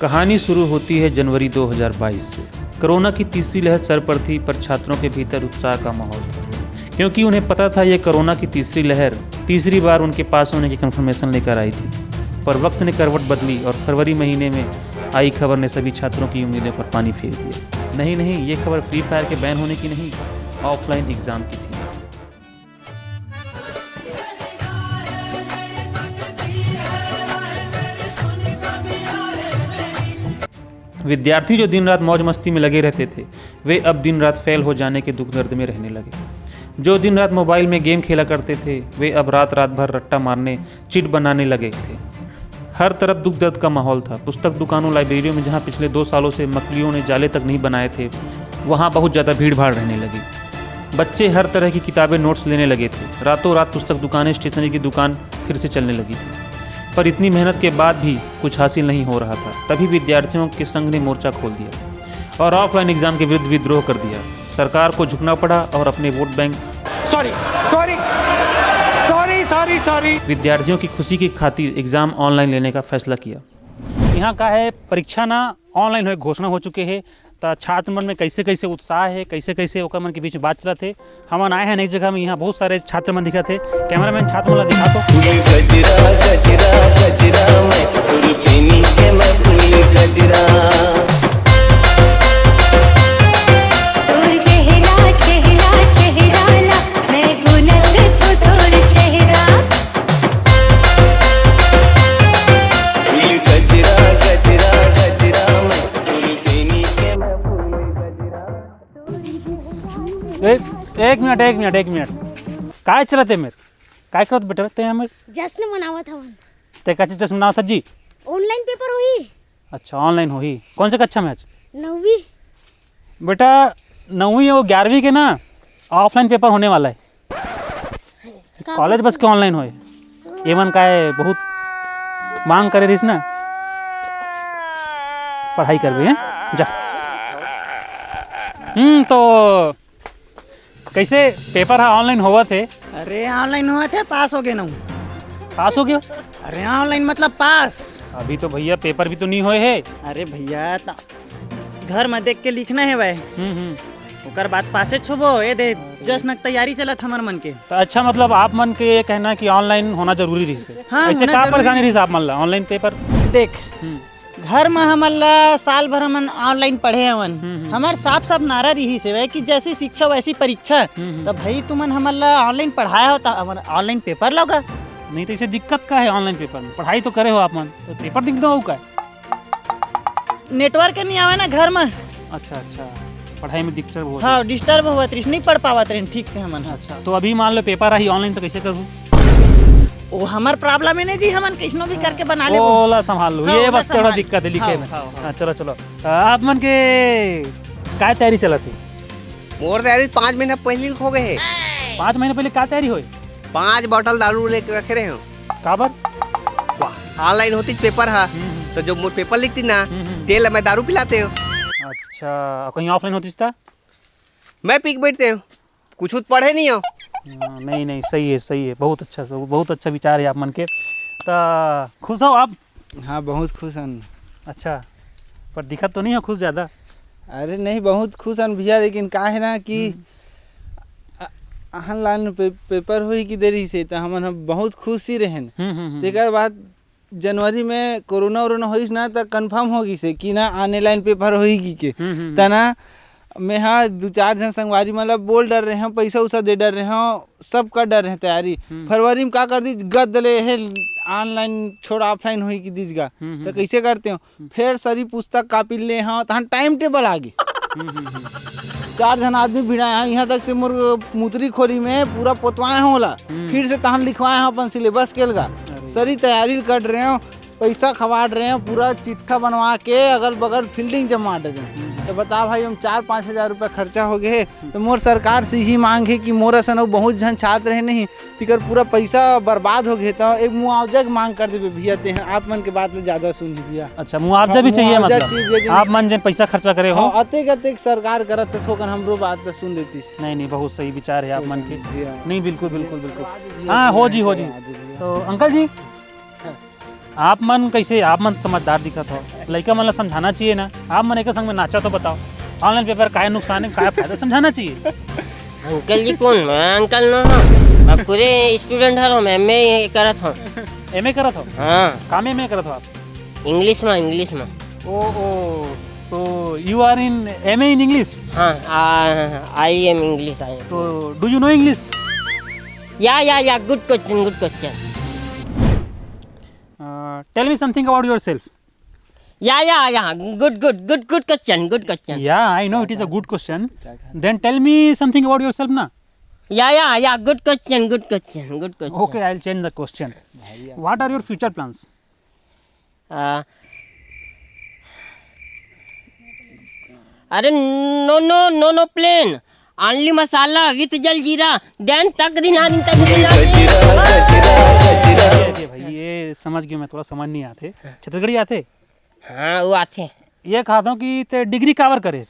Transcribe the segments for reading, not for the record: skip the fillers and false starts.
कहानी शुरू होती है जनवरी 2022 से। कोरोना की तीसरी लहर सर पर थी, पर छात्रों के भीतर उत्साह का माहौल था, क्योंकि उन्हें पता था ये कोरोना की तीसरी लहर तीसरी बार उनके पास होने की कंफर्मेशन लेकर आई थी। पर वक्त ने करवट बदली और फरवरी महीने में आई खबर ने सभी छात्रों की उम्मीदों पर पानी फेर दिया। नहीं, ये खबर फ्री फायर के बैन होने की नहीं, ऑफलाइन एग्जाम की थी। विद्यार्थी जो दिन रात मौज मस्ती में लगे रहते थे, वे अब दिन रात फेल हो जाने के दुख दर्द में रहने लगे। जो दिन रात मोबाइल में गेम खेला करते थे, वे अब रात भर रट्टा मारने, चिट बनाने लगे थे। हर तरफ दुख दर्द का माहौल था। पुस्तक दुकानों, लाइब्रेरियों में जहां पिछले 2 सालों से मकड़ियों ने जाले तक नहीं बनाए थे, वहां बहुत ज़्यादा भीड़ भाड़ रहने लगी। बच्चे हर तरह की किताबें, नोट्स लेने लगे थे। रातों रात पुस्तक दुकानें, स्टेशनरी की दुकान फिर से चलने लगी थी। पर इतनी मेहनत के बाद भी कुछ हासिल नहीं हो रहा था। तभी विद्यार्थियों के संघ ने मोर्चा खोल दिया और ऑफलाइन एग्जाम के विरुद्ध विद्रोह कर दिया। सरकार को झुकना पड़ा और अपने वोट बैंक सॉरी विद्यार्थियों की खुशी की खातिर एग्जाम ऑनलाइन लेने का फैसला किया। यहाँ का है परीक्षा ना ऑनलाइन हो घोषणा हो चुके हैं, तो छात्र मन में कैसे कैसे उत्साह है, कैसे कैसे ओकर मन के बीच बात चलत है। हमन आए हैं नई जगह में, यहाँ बहुत सारे छात्र मन दिखा थे। कैमरामैन छात्र मन दिखा तो एक मिनट काय चलते मेरे काय करत बेटा ते हमें जश्न मनावत हवन। ते का जश्न मनावत सज्जी? ऑनलाइन पेपर होई। अच्छा, ऑनलाइन होई। कौन से कक्षा में आज? 9वीं। बेटा 9वीं और 11वीं के ना ऑफलाइन पेपर होने वाला है। कॉलेज बस के ऑनलाइन होए। ये मन का है बहुत मांग करे रहीस ना, पढ़ाई करबे हैं जा। तो कैसे पेपर है ऑनलाइन हुआ थे? अरे ऑनलाइन हुआ थे, पास हो गए ना। पास हो गया? अरे ऑनलाइन मतलब पास। अभी तो भैया पेपर भी तो नहीं हुए है। अरे भैया घर में देख के लिखना है भाई। ओकर बाद पासे छुबो ये दे जश्न की तैयारी चलत हमर मन के। तो अच्छा, मतलब आप मन के ये कहना कि ऑनलाइन होना जरूरी रही से। हाँ, ऐसे का परेशानी रही आप मन ला ऑनलाइन पेपर? देख घर में हमला साल भर हम ऑनलाइन पढ़े हवन। हमार साफ नारा रही से कि जैसी शिक्षा वैसी परीक्षा। तो भाई तुमन हमला ऑनलाइन पढ़ाया हो तो ऑनलाइन पेपर लगा। नहीं तो इसे दिक्कत का है ऑनलाइन पेपर में? पढ़ाई तो करे हो आप मन, तो पेपर दिखता हो का? नेटवर्क नहीं आवे ना घर में। अच्छा, पढ़ाई में डिस्टर्ब हो। हाँ, डिस्टर्ब हुआ नहीं पढ़ पावत रहे ठीक से हमन। अच्छा, तो अभी मान लो पेपर आई ऑनलाइन, तो कैसे करूँ? वो हमार प्रॉब्लम है नहीं जी, हमन किसनो भी करके बना ले। ओला संभाल लो। ये बस थोड़ा दिक्कत है लिखे में। चलो आप मन के क्या तैयारी चला थी? मोर तैयारी 5 महीना पहले हो गए है। 5 महीने पहले क्या तैयारी हुई? 5 बोतल दारू लेके रखे रहे हो। काबर? ऑनलाइन होती पेपर है तो जो मोर पेपर लिखती ना तेल मैं दारू पिलाते हो। अच्छा, कहीं ऑफलाइन होती था? मैं पीक बैठते हो, कुछ पढ़े नहीं हो। नहीं, सही है। बहुत अच्छा विचार है आप मन के। तो खुश हो आप? हाँ, बहुत खुश हन। अच्छा, पर दिक्कत तो नहीं हो खुश ज़्यादा? अरे नहीं, बहुत खुश हन भैया, लेकिन का है ना कि ऑनलाइन पेपर हुई की देरी से तो हम बहुत खुश ही रहन। तेकर बाद जनवरी में कोरोना होइस ना तो कंफर्म होगी से कि ना ऑनलाइन पेपर होगी के तना मैं। हाँ, 2-4 जन संगवारी मतलब बोल डर रहे हैं, पैसा उसा दे डर रहे हैं, सब कर डर रहे हैं तैयारी। फरवरी में क्या कर दी गद दले है ऑनलाइन छोड़ ऑफलाइन हुई की दीजगा। तो कैसे करते हो फिर सारी पुस्तक कापी ले। हाँ, तो टाइम टेबल आ गई। 4 जन आदमी भिड़ाए हैं, यहाँ तक से मोर मुतरी खोली में पूरा पोतवाए होला। फिर से तहन लिखवाए हैं अपन सिलेबस केलगा। सारी तैयारी कर रहे हो, पैसा खवाड़ रहे हैं, पूरा चिट्ठा बनवा के अगल बगल फील्डिंग जमा रहे हैं। तो बता भाई, हम 4-5 हज़ार रुपये खर्चा हो गए। तो मोर सरकार से ही मांग है कि मोर असन बहुत जन छात्र है नहीं तिकर पूरा पैसा बर्बाद हो गए, तो एक मुआवजा की मांग कर देवे भैया। ते आप मन के बात में ज़्यादा सुन लीजिए। अच्छा, मुआवजा भी चाहिए मतलब? आप मन जन पैसा खर्चा करे हो? अतेक सरकार करत तो थोकन हमरो बात तो सुन देती। नहीं, बहुत सही विचार है आप मन के। नहीं, बिल्कुल। हाँ, हो जी। तो अंकल जी, आप मन कैसे, आप मन समझदार दिखत हो। लड़का मन ला समझाना चाहिए ना। आप मन एक संग में नाचा तो बताओ, ऑनलाइन पेपर काय नुकसान है काय फायदा समझाना चाहिए। अंकल जी कौन? मैं अंकल ना हूँ, मैं पूरे स्टूडेंट हूँ, मैं एमए करत हूँ। एमए करत हो? हाँ, काम एमए करत हो आप? इंग्लिश में। Oh so you are in MA in English? हाँ, आई एम इंग्लिश आई। तो do you know English? Yeah good question. Tell me something about yourself. Yeah good question. Yeah, I know it is a good question. Then tell me something about yourself ना। या good question. Okay, I'll change the question. What are your future plans? अरे no plain, only masala with jal jeera, then तक दिना। भाई ये समझ गया मैं, थोड़ा समझ नहीं आते छत्तीसगढ़ी आते। हाँ वो आते। ये खाता हूँ कि ते डिग्री काबर करे,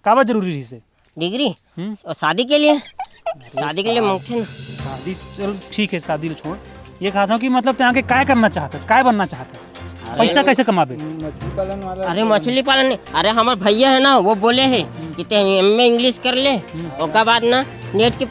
काबर जरूरी रही से डिग्री और शादी के लिए मुमकिन। शादी चल ठीक है, शादी ले छोड़। ये खाता हूँ कि मतलब ते आगे काय करना चाहता है, काय बनना चाहता है, पैसा कैसे कमाबे? मछली पालन वाला। अरे मछली पालन नहीं, अरे हमारे भैया है ना, वो बोले है कि ते एमए इंग्लिश कर ले, उसके बाद ना नेट के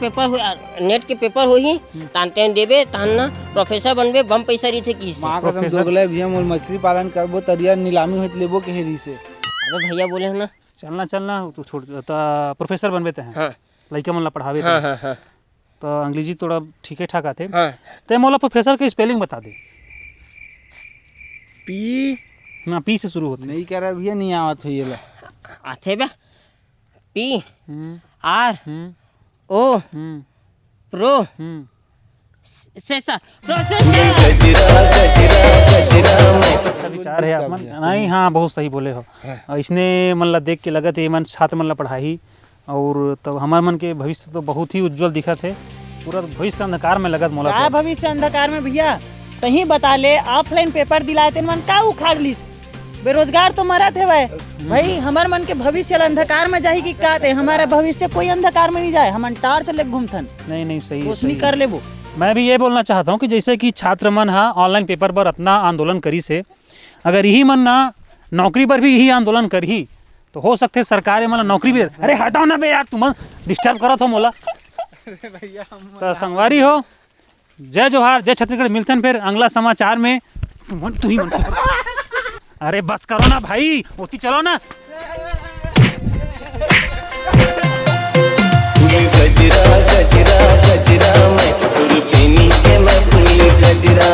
पेपर हुई तानते देबे तान ना प्रोफेसर बनबे, बम पैसा रही थे की। माँ कसम दोगले भी हम मछली पालन करबो तरिया नीलामी होत लेबो के हेरी से। अरे भैया बोले है ना चलना तो छोड़ प्रोफेसर बनबे ते हैं। हाँ लड़का मन ला पढ़ावे ते। हाँ तो अंग्रेजी थोड़ा ठीक है ठाक आते। हाँ। ते मोला प्रोफेसर के स्पेलिंग बता दे। पी ना पी से शुरू होते। नहीं कर भी नहीं आवत हुई ले आते बे पी आर ओ प्रो अच्छा विचार है आप मन। नहीं हाँ बहुत सही बोले हो। इसने मन ला देख के लगत है मन छात्र मन ला पढ़ाई, और तब हमार मन के भविष्य तो बहुत ही उज्जवल दिखत है। पूरा भविष्य अंधकार में लगत मोला। का भविष्य अंधकार में भैया? कहीं बता ले, ऑफलाइन पेपर दिलाए तेन मन का उखाड़ लीज, बेरोजगार तो मरत है भाई। हमार मन के भविष्य अंधकार में जाही कि का ते? हमारा भविष्य कोई अंधकार में नहीं जाए, हम टार्च ले घूमथन। नहीं सही रोशनी कर लेबो। मैं भी ये बोलना चाहता हूँ कि जैसे कि छात्र मन हाँ ऑनलाइन पेपर पर अपना आंदोलन करी से, अगर यही मन ना नौकरी पर भी यही आंदोलन करी तो हो सकते सरकार मतलब नौकरी भी। अरे हटाओ ना बे यार, तुम डिस्टर्ब करत हो मोला। तो संगवारी हो, जय जोहार, जय छत्तीसगढ़। मिलते हैं फिर अगला समाचार में। तू ही मन अरे बस करो ना भाई, होती चलो ना। गजरा मैं तुरपीनी के मैं फूल गजरा।